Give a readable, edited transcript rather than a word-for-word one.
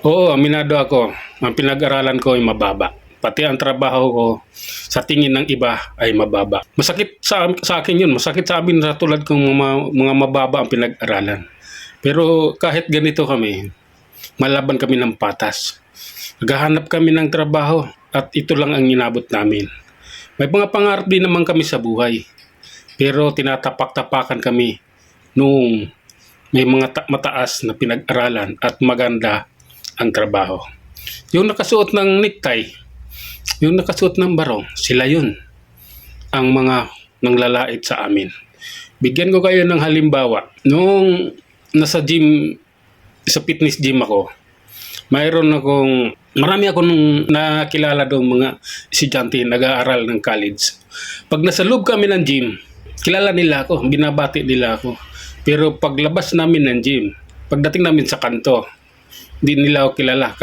Oo, aminado ako. Ang pinag-aralan ko ay mababa. Pati ang trabaho ko sa tingin ng iba ay mababa. Masakit sa akin yun. Masakit sa amin sa tulad kong mga mababa ang pinag-aralan. Pero kahit ganito kami, malaban kami ng patas. Naghahanap kami ng trabaho at ito lang ang inabot namin. May mga pangarap din naman kami sa buhay. Pero tinatapak-tapakan kami nung may mga mataas na pinag-aralan at maganda ang trabaho. Yung nakasuot ng necktie, yung nakasuot ng barong, sila yun ang mga nanglalait sa amin. Bigyan ko kayo ng halimbawa. Noong nasa gym, sa fitness gym ako, marami akong nakilala doon mga estudyante nag-aaral ng college. Pag nasa loob kami ng gym, kilala nila ako, binabati nila ako. Pero paglabas namin ng gym, pagdating namin sa kanto, hindi nila ako kilala.